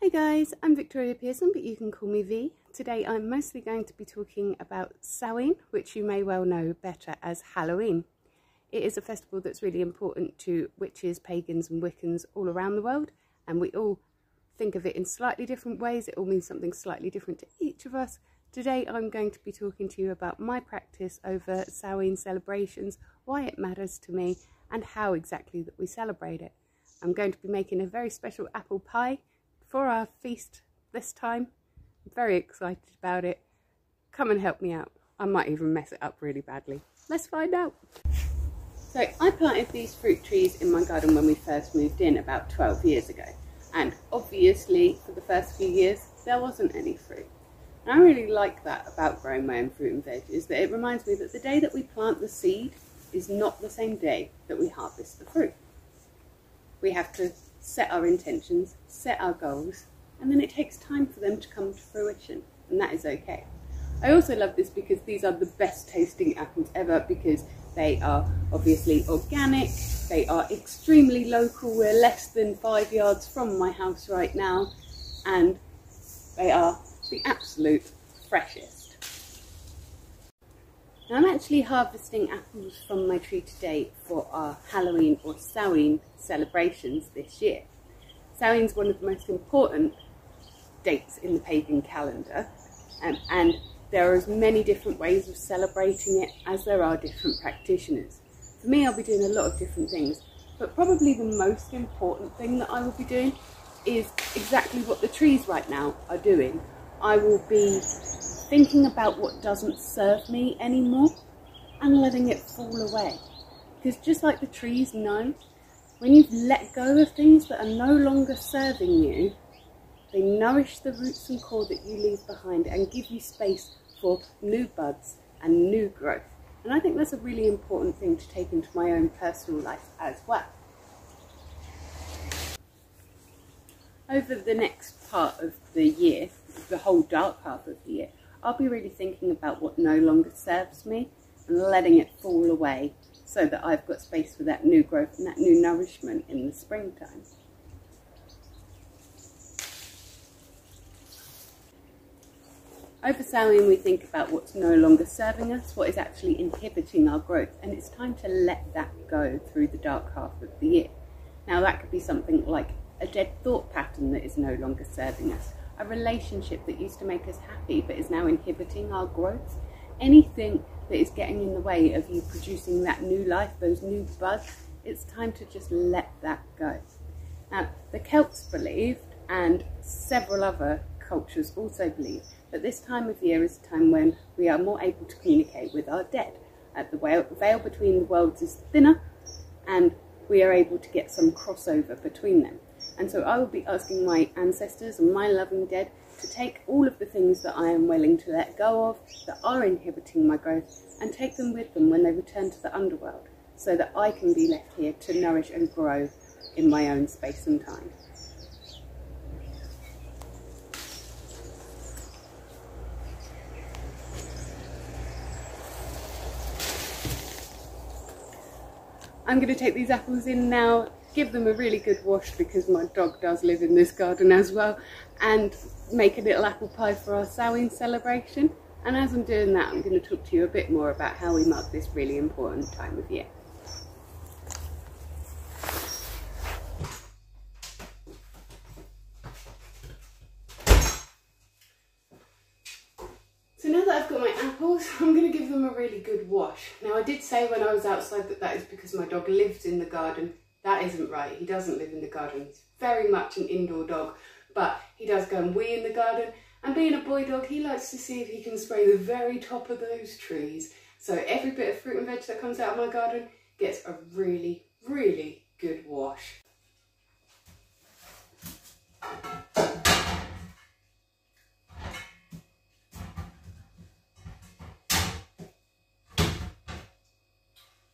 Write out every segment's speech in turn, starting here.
Hey guys, I'm Victoria Pearson, but you can call me V. Today I'm mostly going to be talking about Samhain, which you may well know better as Halloween. It is a festival that's really important to witches, pagans and Wiccans all around the world, and we all think of it in slightly different ways. It all means something slightly different to each of us. Today I'm going to be talking to you about my practice over Samhain celebrations, why it matters to me, and how exactly that we celebrate it. I'm going to be making a very special apple pie for our feast this time. I'm very excited about it. Come and help me out. I might even mess it up really badly. Let's find out. So I planted these fruit trees in my garden when we first moved in about 12 years ago. And obviously for the first few years there wasn't any fruit. And I really like that about growing my own fruit and veg, is that it reminds me that the day that we plant the seed is not the same day that we harvest the fruit. We have to set our intentions, set our goals, and then it takes time for them to come to fruition, and that is okay. I also love this because these are the best tasting apples ever, because they are obviously organic, they are extremely local. We're less than 5 yards from my house right now, and they are the absolute freshest. Now I'm actually harvesting apples from my tree today for our Halloween or Samhain celebrations this year. Samhain's one of the most important dates in the pagan calendar, and there are as many different ways of celebrating it as there are different practitioners. For me, I'll be doing a lot of different things, but probably the most important thing that I will be doing is exactly what the trees right now are doing. I will be thinking about what doesn't serve me anymore and letting it fall away. Because just like the trees know, when you've let go of things that are no longer serving you, they nourish the roots and core that you leave behind and give you space for new buds and new growth. And I think that's a really important thing to take into my own personal life as well. Over the next part of the year, the whole dark half of the year, I'll be really thinking about what no longer serves me and letting it fall away so that I've got space for that new growth and that new nourishment in the springtime. Over Samhain we think about what's no longer serving us, what is actually inhibiting our growth, and it's time to let that go through the dark half of the year. Now that could be something like a dead thought pattern that is no longer serving us, a relationship that used to make us happy but is now inhibiting our growth, anything that is getting in the way of you producing that new life, those new buds. It's time to just let that go. Now the Celts believed, and several other cultures also believe, that this time of year is a time when we are more able to communicate with our dead. The veil between the worlds is thinner and we are able to get some crossover between them. And so I will be asking my ancestors and my loving dead to take all of the things that I am willing to let go of, that are inhibiting my growth, and take them with them when they return to the underworld, so that I can be left here to nourish and grow in my own space and time. I'm going to take these apples in now, give them a really good wash because my dog does live in this garden as well, and make a little apple pie for our Samhain celebration. And as I'm doing that, I'm going to talk to you a bit more about how we mark this really important time of year. So now that I've got my apples, I'm going to give them a really good wash. Now I did say when I was outside that is because my dog lives in the garden. That isn't right, he doesn't live in the garden. He's very much an indoor dog, but he does go and wee in the garden. And being a boy dog, he likes to see if he can spray the very top of those trees. So every bit of fruit and veg that comes out of my garden gets a really, really good wash.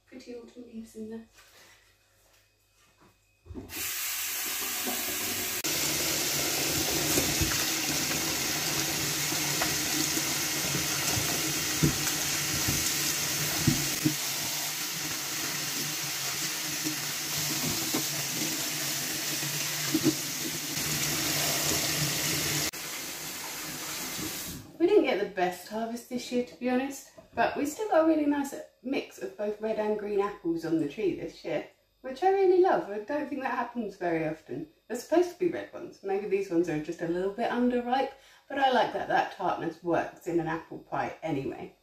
Pretty autumn leaves in there. best harvest this year, to be honest, but we still got a really nice mix of both red and green apples on the tree this year, which I really love. I don't think that happens very often. They're supposed to be red ones. Maybe these ones are just a little bit underripe, but I like that tartness works in an apple pie anyway.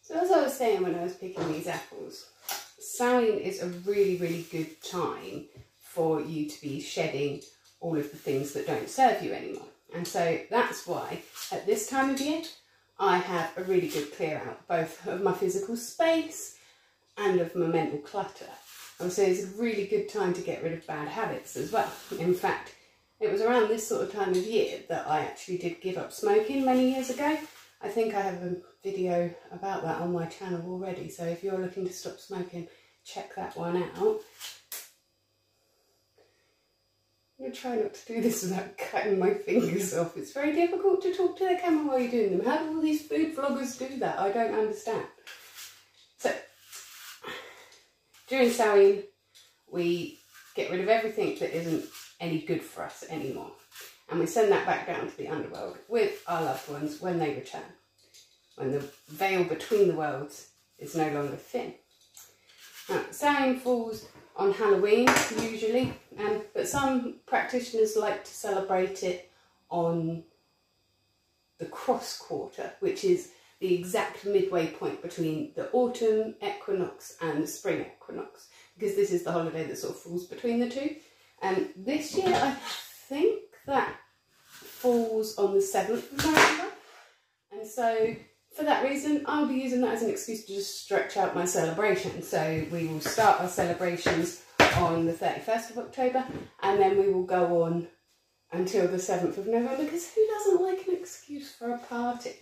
So as I was saying when I was picking these apples, Samhain is a really, really good time for you to be shedding all of the things that don't serve you anymore. And so that's why at this time of year, I have a really good clear out, both of my physical space and of my mental clutter. And so it's a really good time to get rid of bad habits as well. In fact, it was around this sort of time of year that I actually did give up smoking many years ago. I think I have a video about that on my channel already, so if you're looking to stop smoking, check that one out. I'm going to try not to do this without cutting my fingers off. It's very difficult to talk to the camera while you're doing them. How do all these food vloggers do that? I don't understand. So, during Samhain, we get rid of everything that isn't any good for us anymore. And we send that back down to the underworld with our loved ones when they return. When the veil between the worlds is no longer thin. Now, Samhain falls on Halloween usually, but some practitioners like to celebrate it on the cross quarter, which is the exact midway point between the autumn equinox and the spring equinox, because this is the holiday that sort of falls between the two. And this year I think that falls on the 7th of November, and so for that reason I'll be using that as an excuse to just stretch out my celebration. So we will start our celebrations on the 31st of October, and then we will go on until the 7th of November, because who doesn't like an excuse for a party?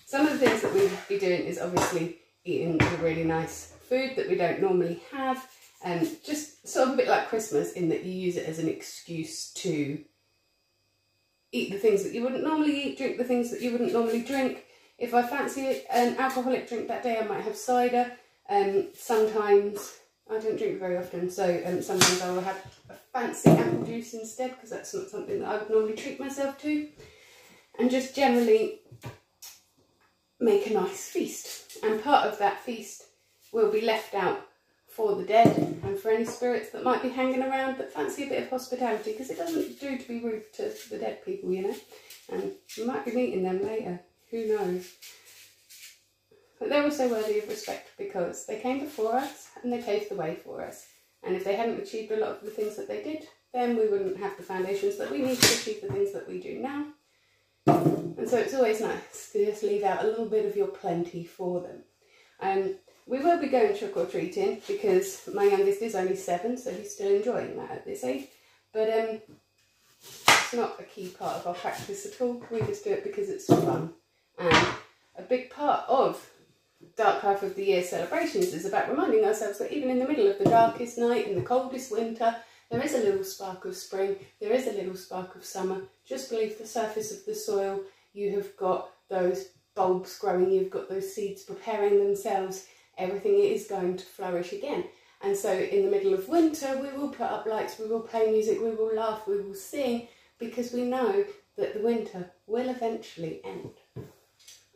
Some of the things that we will be doing is obviously eating the really nice food that we don't normally have, and just sort of a bit like Christmas in that you use it as an excuse to eat the things that you wouldn't normally eat, drink the things that you wouldn't normally drink. If I fancy an alcoholic drink that day, I might have cider. Sometimes, I don't drink very often, so sometimes I will have a fancy apple juice instead, because that's not something that I would normally treat myself to. And just generally make a nice feast. And part of that feast will be left out for the dead and for any spirits that might be hanging around that fancy a bit of hospitality, because it doesn't do to be rude to the dead people, you know, and you might be meeting them later, who knows. But they're also worthy of respect because they came before us and they paved the way for us, and if they hadn't achieved a lot of the things that they did, then we wouldn't have the foundations that we need to achieve the things that we do now. And so it's always nice to just leave out a little bit of your plenty for them. We will be going trick-or-treating because my youngest is only 7, so he's still enjoying that at this age. But it's not a key part of our practice at all. We just do it because it's fun. And a big part of Dark Half of the Year celebrations is about reminding ourselves that even in the middle of the darkest night, in the coldest winter, there is a little spark of spring, there is a little spark of summer. Just beneath the surface of the soil, you have got those bulbs growing, you've got those seeds preparing themselves. Everything is going to flourish again. And so in the middle of winter, we will put up lights, we will play music, we will laugh, we will sing, because we know that the winter will eventually end.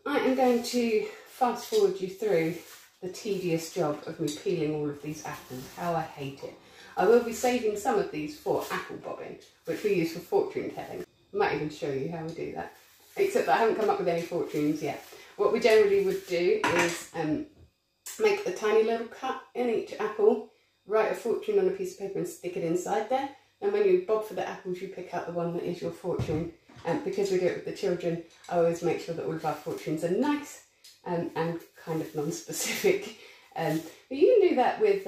I am going to fast forward you through the tedious job of me peeling all of these apples. How I hate it. I will be saving some of these for apple bobbing, which we use for fortune telling. I might even show you how we do that, except that I haven't come up with any fortunes yet. What we generally would do is make a tiny little cut in each apple, write a fortune on a piece of paper and stick it inside there. And when you bob for the apples, you pick out the one that is your fortune. And because we do it with the children, I always make sure that all of our fortunes are nice and kind of non-specific. But you can do that with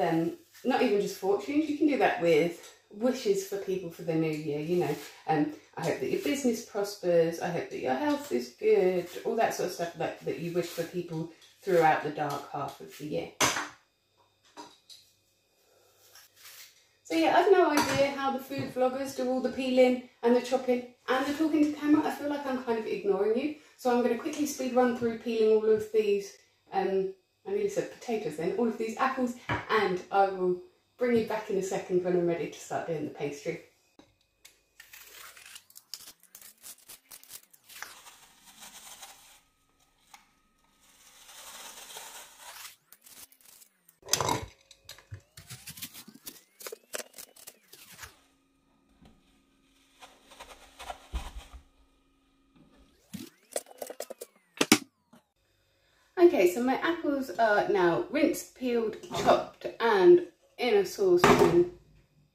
not even just fortunes, you can do that with wishes for people for the new year, you know. I hope that your business prospers, I hope that your health is good, all that sort of stuff that you wish for people throughout the dark half of the year. So yeah, I've no idea how the food vloggers do all the peeling and the chopping and the talking to camera. I feel like I'm kind of ignoring you. So I'm going to quickly speed run through peeling all of these, I nearly said potatoes then, all of these apples, and I will bring you back in a second when I'm ready to start doing the pastry. Okay, so my apples are now rinsed, peeled, chopped and in a saucepan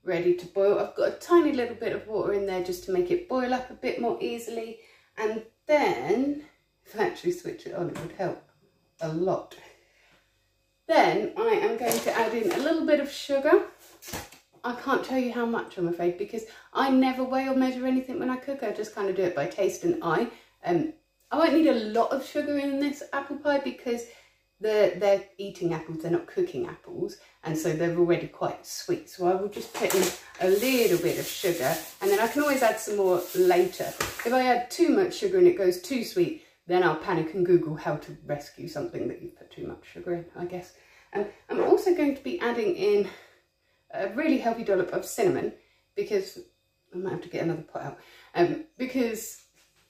ready to boil. I've got a tiny little bit of water in there just to make it boil up a bit more easily, and then if I actually switch it on it would help a lot. Then I am going to add in a little bit of sugar. I can't tell you how much, I'm afraid, because I never weigh or measure anything when I cook. I just kind of do it by taste and eye. I won't need a lot of sugar in this apple pie because they're eating apples, they're not cooking apples, and so they're already quite sweet. So I will just put in a little bit of sugar, and then I can always add some more later. If I add too much sugar and it goes too sweet, then I'll panic and Google how to rescue something that you've put too much sugar in, I guess. And I'm also going to be adding in a really healthy dollop of cinnamon, because I might have to get another pot out, because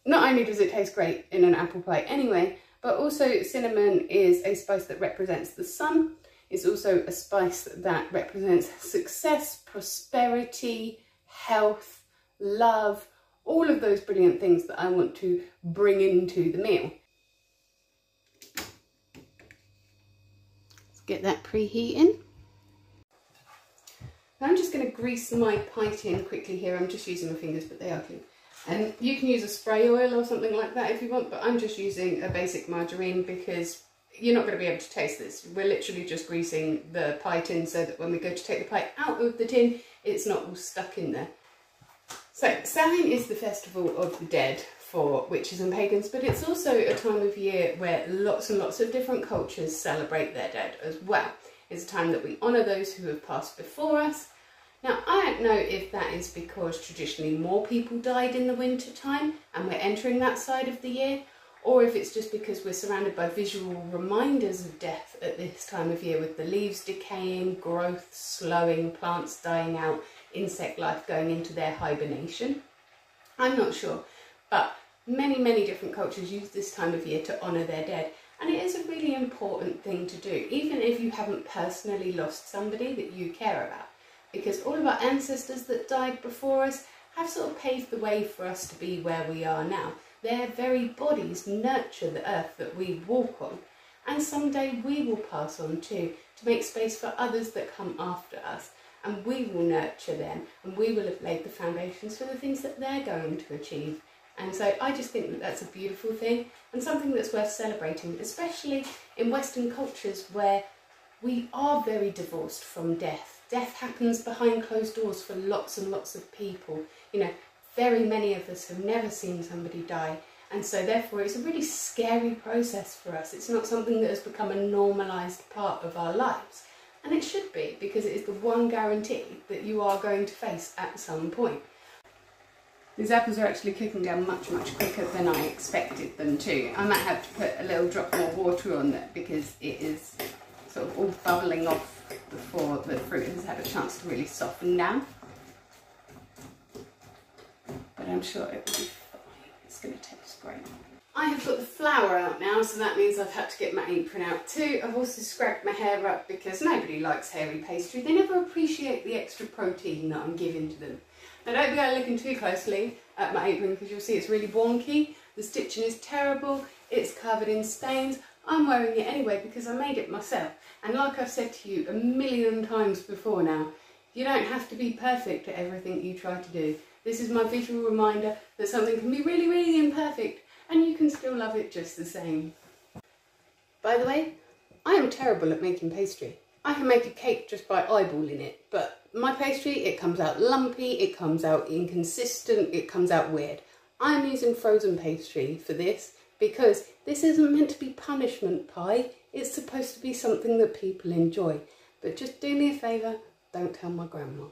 not only does it taste great in an apple pie anyway, but also cinnamon is a spice that represents the sun. It's also a spice that represents success, prosperity, health, love, all of those brilliant things that I want to bring into the meal. Let's get that preheating. I'm just going to grease my pie tin quickly here. I'm just using my fingers, but they are clean. And you can use a spray oil or something like that if you want, but I'm just using a basic margarine because you're not going to be able to taste this. We're literally just greasing the pie tin so that when we go to take the pie out of the tin, it's not all stuck in there. So Samhain is the festival of the dead for witches and pagans, but it's also a time of year where lots and lots of different cultures celebrate their dead as well. It's a time that we honour those who have passed before us. Now, I don't know if that is because traditionally more people died in the winter time and we're entering that side of the year, or if it's just because we're surrounded by visual reminders of death at this time of year, with the leaves decaying, growth slowing, plants dying out, insect life going into their hibernation. I'm not sure, but many different cultures use this time of year to honour their dead, and it is a really important thing to do, even if you haven't personally lost somebody that you care about. Because all of our ancestors that died before us have sort of paved the way for us to be where we are now. Their very bodies nurture the earth that we walk on. And someday we will pass on too, to make space for others that come after us. And we will nurture them, and we will have laid the foundations for the things that they're going to achieve. And so I just think that that's a beautiful thing, and something that's worth celebrating, especially in Western cultures where we are very divorced from death. Death happens behind closed doors for lots and lots of people. You know, very many of us have never seen somebody die, and so therefore it's a really scary process for us. It's not something that has become a normalised part of our lives, and it should be, because it is the one guarantee that you are going to face at some point. These apples are actually cooking down much quicker than I expected them to. I might have to put a little drop more water on that because it is sort of all bubbling off before the fruit has had a chance to really soften down. But I'm sure it will be fine. It's going to taste great. I have got the flour out now, so that means I've had to get my apron out too. I've also scragged my hair up because nobody likes hairy pastry. They never appreciate the extra protein that I'm giving to them. Now don't go looking too closely at my apron because you'll see it's really wonky. The stitching is terrible. It's covered in stains. I'm wearing it anyway because I made it myself. And like I've said to you a million times before now, you don't have to be perfect at everything you try to do. This is my visual reminder that something can be really imperfect and you can still love it just the same. By the way, I am terrible at making pastry. I can make a cake just by eyeballing it, but my pastry, it comes out lumpy, it comes out inconsistent, it comes out weird. I'm using frozen pastry for this because this isn't meant to be punishment pie. It's supposed to be something that people enjoy. But just do me a favour, don't tell my grandma.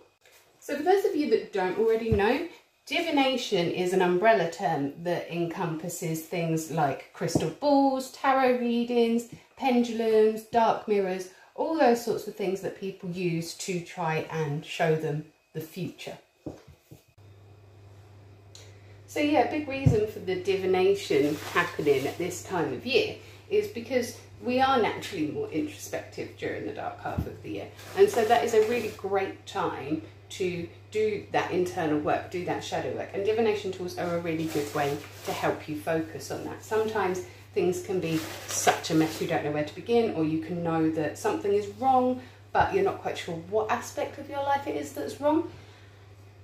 So for those of you that don't already know, divination is an umbrella term that encompasses things like crystal balls, tarot readings, pendulums, dark mirrors, all those sorts of things that people use to try and show them the future. So yeah, a big reason for the divination happening at this time of year is because we are naturally more introspective during the dark half of the year. And so that is a really great time to do that internal work, do that shadow work. And divination tools are a really good way to help you focus on that. Sometimes things can be such a mess you don't know where to begin, or you can know that something is wrong but you're not quite sure what aspect of your life it is that's wrong.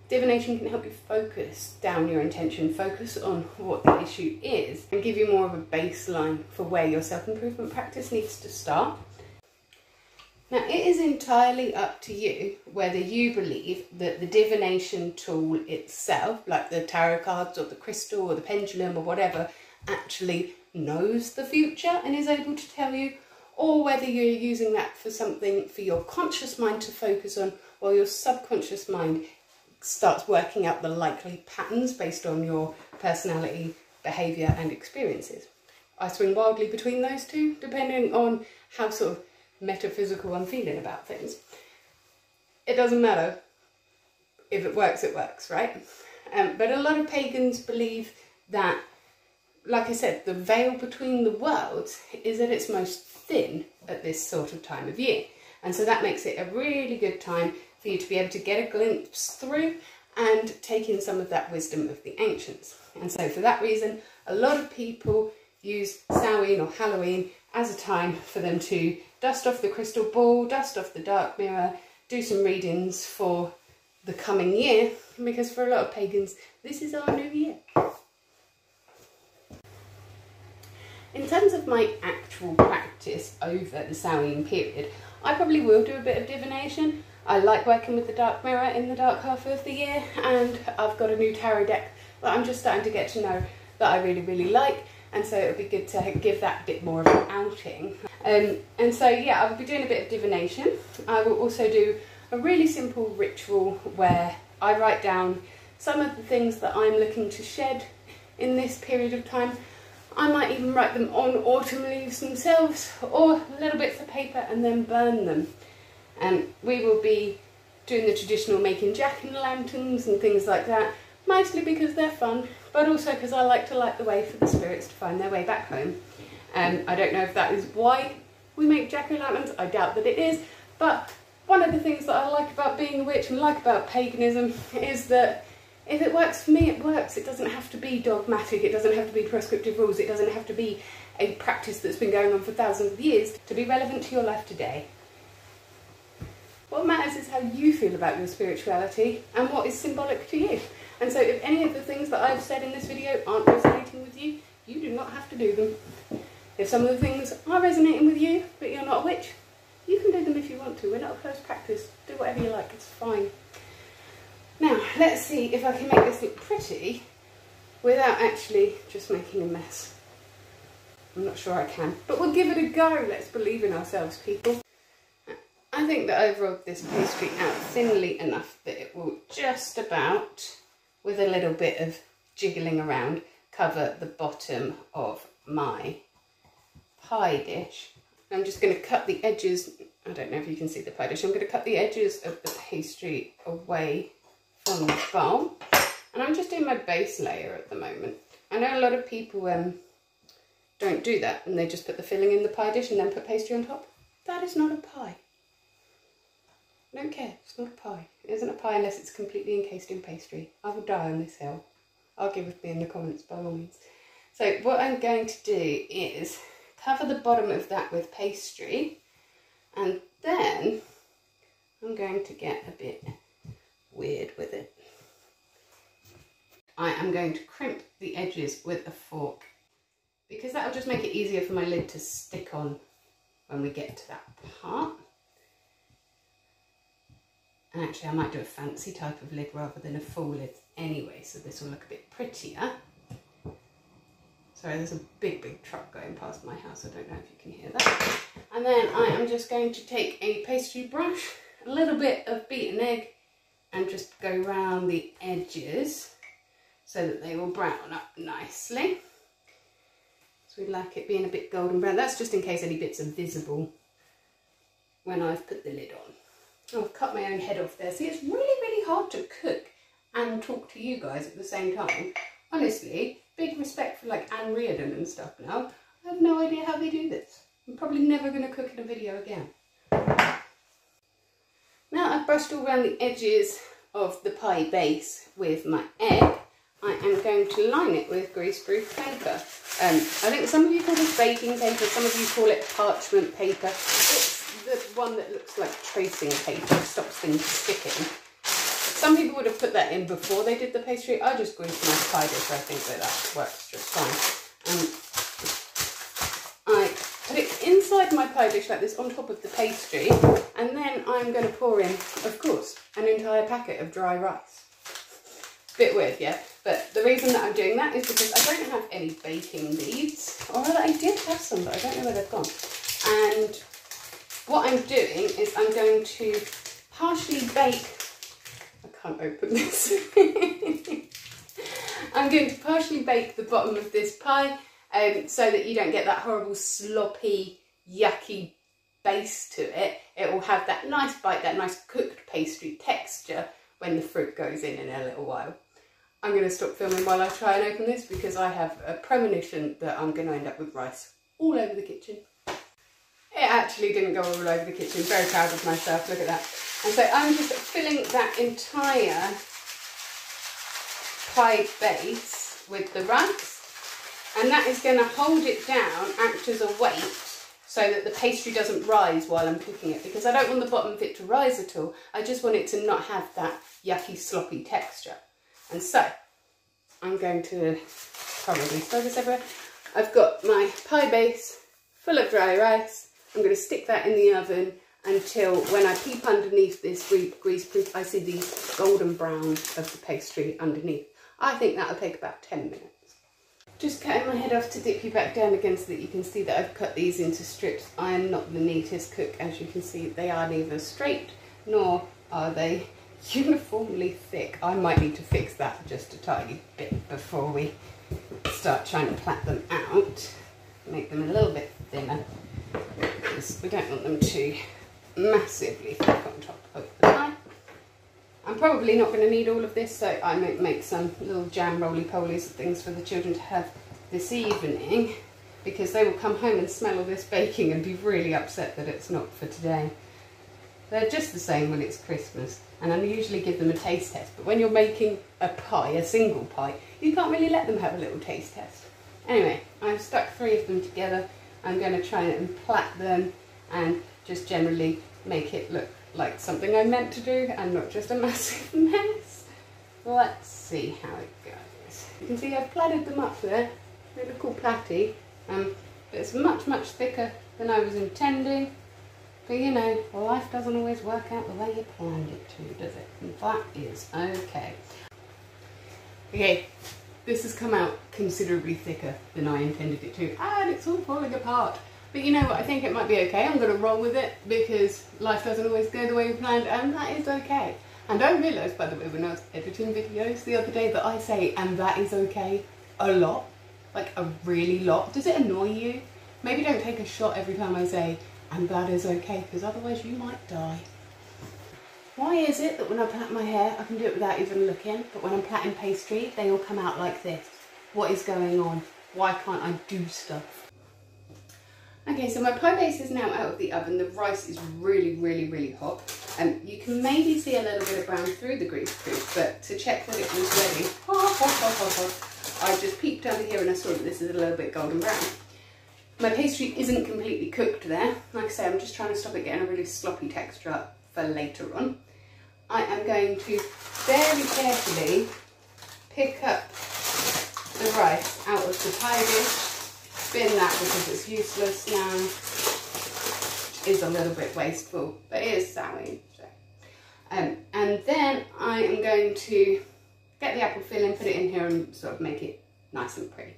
Divination can help you focus down your intention, focus on what the issue is, and give you more of a baseline for where your self-improvement practice needs to start. Now, it is entirely up to you whether you believe that the divination tool itself, like the tarot cards or the crystal or the pendulum or whatever, actually knows the future and is able to tell you, or whether you're using that for something for your conscious mind to focus on, while your subconscious mind starts working out the likely patterns based on your personality, behaviour and experiences. I swing wildly between those two, depending on how sort of metaphysical I'm feeling about things. It doesn't matter. If it works, right? But a lot of pagans believe that, like I said, the veil between the worlds is at its most thin at this sort of time of year. And so that makes it a really good time for you to be able to get a glimpse through and take in some of that wisdom of the ancients. And so for that reason, a lot of people use Samhain or Halloween as a time for them to dust off the crystal ball, dust off the dark mirror, do some readings for the coming year, because for a lot of pagans, this is our new year. In terms of my actual practice over the Samhain period, I probably will do a bit of divination. I like working with the dark mirror in the dark half of the year, and I've got a new tarot deck that I'm just starting to get to know that I really, really like, and so it'll be good to give that bit more of an outing. And so yeah, I will be doing a bit of divination. I will also do a really simple ritual where I write down some of the things that I'm looking to shed in this period of time. I might even write them on autumn leaves themselves, or little bits of paper, and then burn them. And we will be doing the traditional making jack-o'-lanterns and things like that, mostly because they're fun, but also because I like to light the way for the spirits to find their way back home. I don't know if that is why we make jack-o'-lanterns, I doubt that it is, but one of the things that I like about being a witch and like about paganism is that if it works for me, it works. It doesn't have to be dogmatic, it doesn't have to be prescriptive rules, it doesn't have to be a practice that's been going on for thousands of years to be relevant to your life today. What matters is how you feel about your spirituality and what is symbolic to you. And so if any of the things that I've said in this video aren't resonating with you, you do not have to do them. If some of the things are resonating with you, but you're not a witch, you can do them if you want to. We're not a closed practice. Do whatever you like, it's fine. Now, let's see if I can make this look pretty without actually just making a mess. I'm not sure I can, but we'll give it a go. Let's believe in ourselves, people. I think that I've rolled this pastry out thinly enough that it will just about, with a little bit of jiggling around, cover the bottom of my pie dish. I'm just going to cut the edges, I don't know if you can see the pie dish, I'm going to cut the edges of the pastry away from the bowl, and I'm just doing my base layer at the moment. I know a lot of people don't do that, and they just put the filling in the pie dish and then put pastry on top. That is not a pie. I don't care, it's not a pie. It isn't a pie unless it's completely encased in pastry. I will die on this hill. Argue with me in the comments by all means. So what I'm going to do is cover the bottom of that with pastry, and then I'm going to get a bit weird with it. I am going to crimp the edges with a fork, because that will just make it easier for my lid to stick on when we get to that part. And actually I might do a fancy type of lid rather than a full lid anyway, so this will look a bit prettier. Sorry, there's a big truck going past my house, I don't know if you can hear that. And then I am just going to take a pastry brush, a little bit of beaten egg, and just go round the edges so that they will brown up nicely. So we like it being a bit golden brown. That's just in case any bits are visible when I've put the lid on. I've cut my own head off there. See, it's really hard to cook and talk to you guys at the same time. Honestly, big respect for like Anne Reardon and stuff now. I have no idea how they do this. I'm probably never going to cook in a video again. Now I've brushed all around the edges of the pie base with my egg, I am going to line it with greaseproof paper. I think some of you call this baking paper, some of you call it parchment paper. It's the one that looks like tracing paper, stops things sticking. Some people would have put that in before they did the pastry. I just greased my pie dish. I think that works just fine. I put it inside my pie dish like this on top of the pastry, and then I'm going to pour in, of course, an entire packet of dry rice. Bit weird, yeah? But the reason that I'm doing that is because I don't have any baking beads, or I did have some, but I don't know where they've gone. And what I'm doing is I'm going to partially bake, I can't open this. I'm going to partially bake the bottom of this pie so that you don't get that horrible sloppy, yucky base to it. It will have that nice bite, that nice cooked pastry texture when the fruit goes in a little while. I'm going to stop filming while I try and open this because I have a premonition that I'm going to end up with rice all over the kitchen. It actually didn't go all over the kitchen. Very proud of myself, look at that. And so I'm just filling that entire pie base with the rice, and that is going to hold it down, act as a weight, so that the pastry doesn't rise while I'm cooking it, because I don't want the bottom of it to rise at all. I just want it to not have that yucky, sloppy texture. And so, I'm going to probably throw this everywhere. I've got my pie base full of dry rice. I'm going to stick that in the oven until when I peep underneath this grease proof, I see the golden brown of the pastry underneath. I think that'll take about 10 minutes. Just cutting my head off to dip you back down again so that you can see that I've cut these into strips. I am not the neatest cook, as you can see. They are neither straight nor are they uniformly thick. I might need to fix that just a tiny bit before we start trying to plait them out. Make them a little bit thinner because we don't want them too massively thick on top of the pie. I'm probably not going to need all of this, so I might make some little jam roly-polies and things for the children to have this evening, because they will come home and smell all this baking and be really upset that it's not for today. They're just the same when it's Christmas, and I usually give them a taste test, but when you're making a pie, a single pie, you can't really let them have a little taste test. Anyway, I've stuck 3 of them together. I'm going to try and plait them and just generally make it look like something I meant to do and not just a massive mess. Let's see how it goes. You can see I've plaited them up there. They look all platty. But it's much, much thicker than I was intending. But you know, life doesn't always work out the way you planned it to, does it? And that is okay. Okay, this has come out considerably thicker than I intended it to, and it's all falling apart. But you know what, I think it might be okay. I'm going to roll with it because life doesn't always go the way we planned, and that is okay. And I realised, by the way, when I was editing videos the other day, that I say, and that is okay, a lot. Like, a really lot. Does it annoy you? Maybe don't take a shot every time I say, and that is okay, because otherwise you might die. Why is it that when I plait my hair, I can do it without even looking, but when I'm plaiting pastry, they all come out like this? What is going on? Why can't I do stuff? Okay, so my pie base is now out of the oven. The rice is really, really, really hot. You can maybe see a little bit of brown through the grease proof, but to check that it was ready, I just peeked under here and I saw that this is a little bit golden brown. My pastry isn't completely cooked there. Like I say, I'm just trying to stop it getting a really sloppy texture for later on. I am going to very carefully pick up the rice out of the pie dish. Bin that because it's useless now. Is a little bit wasteful, but it is Samhain. So. And then I am going to get the apple filling, put it in here and sort of make it nice and pretty.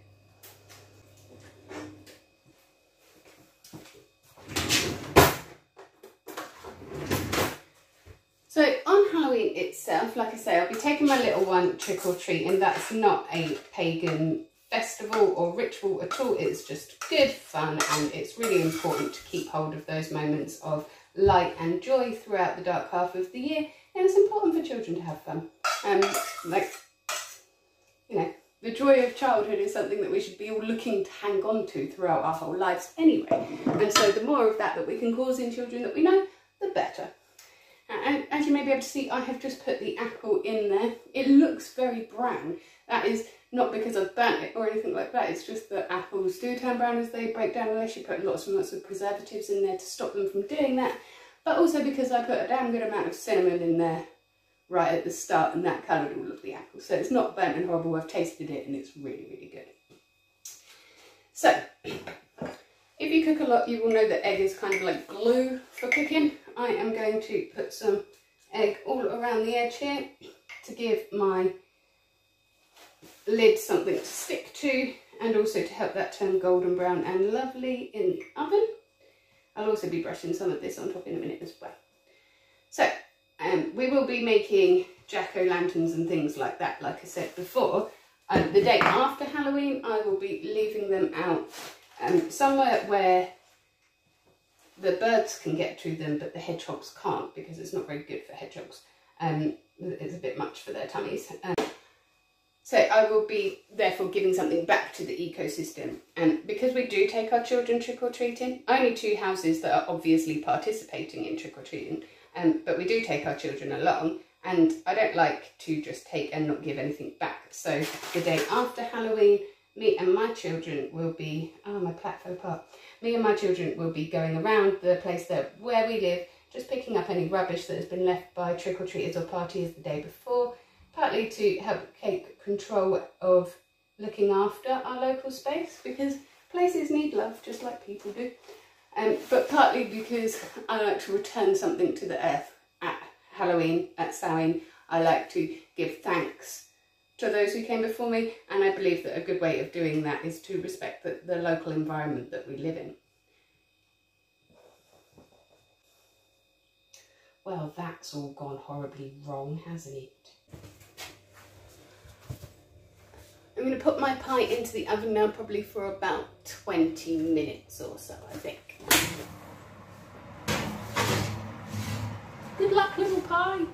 So on Halloween itself, like I say, I'll be taking my little one trick or treating. That's not a pagan festival or ritual at all. It's just good fun, and it's really important to keep hold of those moments of light and joy throughout the dark half of the year, and it's important for children to have fun. Like, you know, the joy of childhood is something that we should be all looking to hang on to throughout our whole lives anyway, and so the more of that we can cause in children that we know, the better. And as you may be able to see, I have just put the apple in there. It looks very brown. That is Not because I've burnt it or anything like that, it's just that apples do turn brown as they break down unless you put lots and lots of preservatives in there to stop them from doing that. But also because I put a damn good amount of cinnamon in there right at the start, and that coloured all of the apples. So it's not burnt and horrible, I've tasted it and it's really, really good. So, if you cook a lot, you will know that egg is kind of like glue for cooking. I am going to put some egg all around the edge here to give my lid something to stick to, and also to help that turn golden brown and lovely in the oven. I'll also be brushing some of this on top in a minute as well. So, we will be making jack-o'-lanterns and things like that, like I said before. The day after Halloween, I will be leaving them out somewhere where the birds can get to them, but the hedgehogs can't, because it's not very good for hedgehogs. It's a bit much for their tummies. So I will be therefore giving something back to the ecosystem. And because we do take our children trick-or-treating, only 2 houses that are obviously participating in trick-or-treating, but we do take our children along, and I don't like to just take and not give anything back. So the day after Halloween, me and my children will be, my plait fell apart. Me and my children will be going around the place where we live, just picking up any rubbish that has been left by trick-or-treaters or parties the day before, partly to help take control of looking after our local space, because places need love just like people do, but partly because I like to return something to the earth at Halloween, at Samhain. I like to give thanks to those who came before me, and I believe that a good way of doing that is to respect the local environment that we live in. Well, that's all gone horribly wrong, hasn't it? I'm going to put my pie into the oven now, probably for about 20 minutes or so, I think. Good luck, little pie.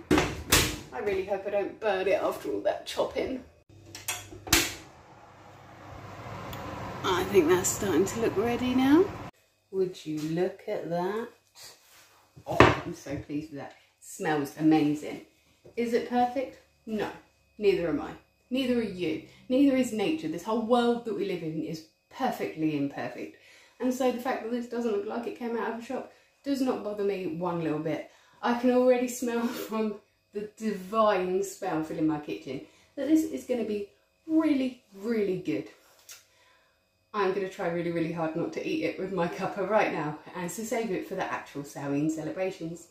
I really hope I don't burn it after all that chopping. I think that's starting to look ready now. Would you look at that? Oh, I'm so pleased with that. It smells amazing. Is it perfect? No, neither am I. Neither are you. Neither is nature. This whole world that we live in is perfectly imperfect. And so the fact that this doesn't look like it came out of a shop does not bother me one little bit. I can already smell from the divine smell filling my kitchen that this is going to be really, really good. I'm going to try really, really hard not to eat it with my cuppa right now, and to save it for the actual Samhain celebrations.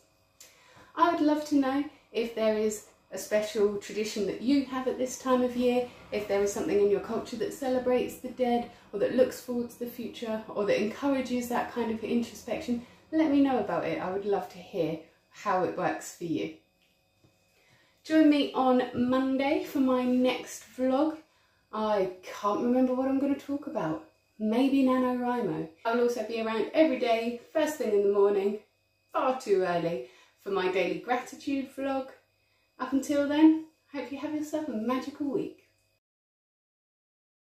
I would love to know if there is a special tradition that you have at this time of year, if there is something in your culture that celebrates the dead, or that looks forward to the future, or that encourages that kind of introspection. Let me know about it. I would love to hear how it works for you. Join me on Monday for my next vlog. I can't remember what I'm going to talk about. Maybe NaNoWriMo. I'll also be around every day, first thing in the morning, far too early, for my daily gratitude vlog. Up until then, I hope you have yourself a magical week.